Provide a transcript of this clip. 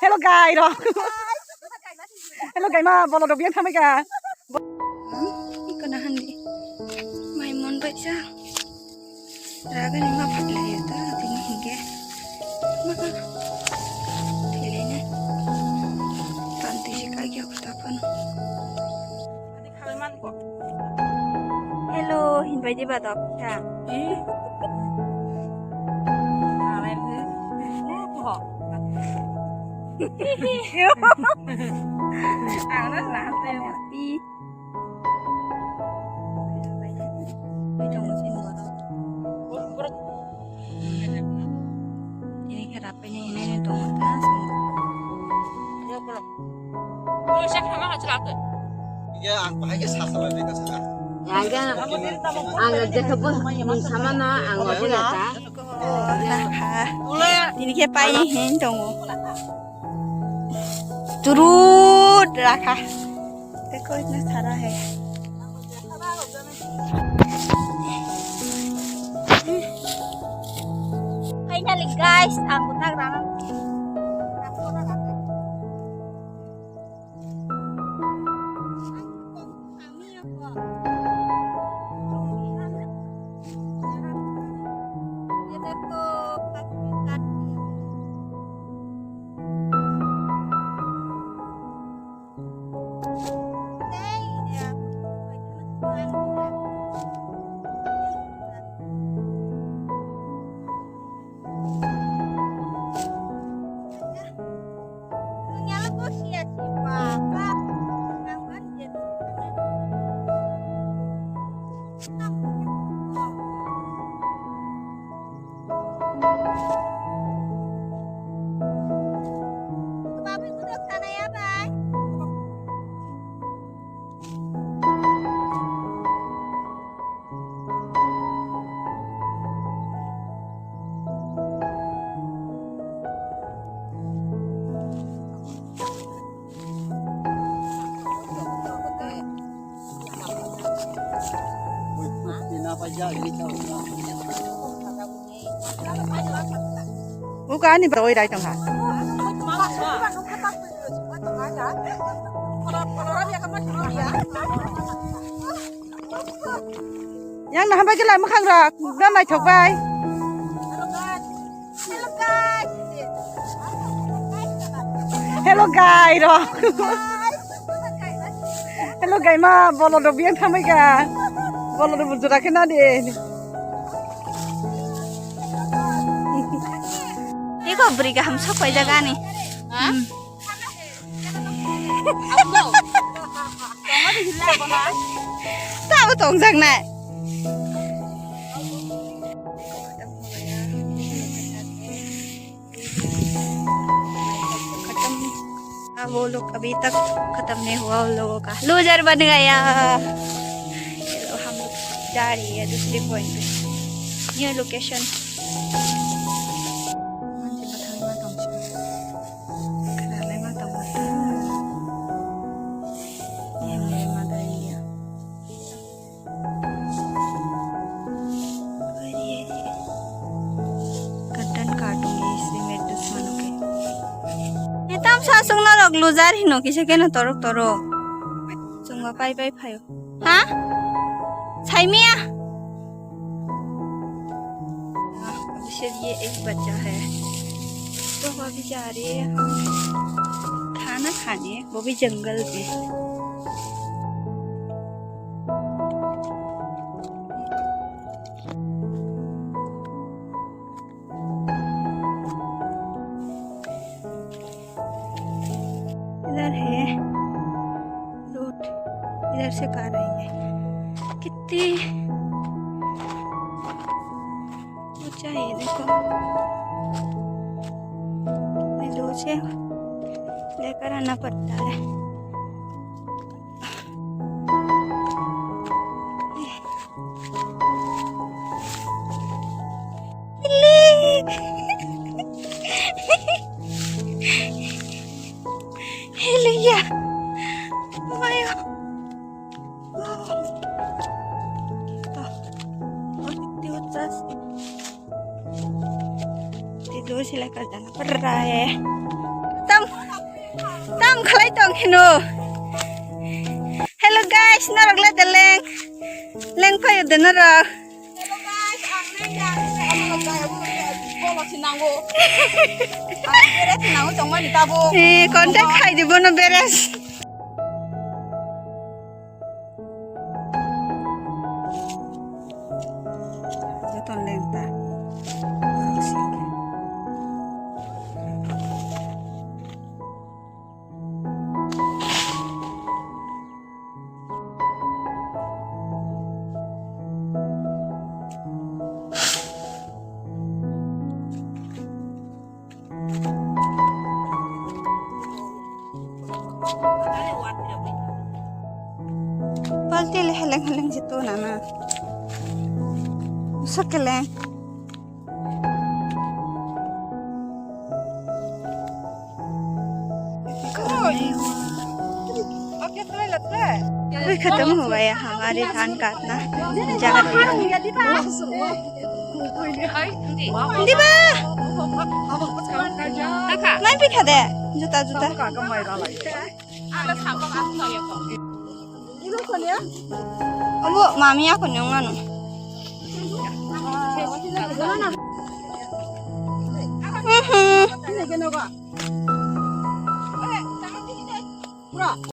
Hello guys rồi. Hello guys mà bolo đầu tiên tham gia. Iko na handi. May mon ba siya? Raga ni ma phat lai ta tin hinge. Maka. Thele ne. Tanti si kai kya kota pan. Hello, hin bai di ba dok ta. Nó làm sao Happy. Bai dong sin ba dok. Ini kira apa ini dong ta. 이게 안 빠게 사서 내가 사다. ang nagdakapon sama na ang wala Ini kira pa hin dong. Turut raka. देखो इतना सारा है finally guys aku tak rana Bukan ni beroi dah tengah. Yang nak hampai jalan makan rak, dah mai thok bay. Hello guys rồi. Hello guys mà bolo đầu tiên tham gia. Bolo đầu bujura kena deh. Iko beri ham sok koi jaga nih. Tahu tong jang này. वो लोग अभी तक खत्म नहीं हुआ उन लोगों का लूजर बन गया तो हम लोग जा रही है दूसरे पॉइंट पे new location Sasung narok luzar hino kisa kena torok torok. Sungwa pai pai payo. हाँ? साइमिया? अब शायद ये एक बच्चा है। तो वो भी जा रही है खाना खाने, वो भी जंगल में। इधर है रोड, इधर से कार आई है। कितनी ऊंचा है देखो, कितनी दूर से लेकर आना पड़ता है। Liya, ayo. Tidur silakan, jangan pernah ya. Tam. tam khalai tong hino. Hello guys, narok le deleng. Leng payo de narok. Kontak khai দিব na beres. Joton leng ta. Palti le heleng situ nana. Sakeleng. Wih, ketemu gak ya hangari angkat nah. Jangan Di ba? Main pikha de. Juta. Obo, mami aku nyong anu. Ini gini kok.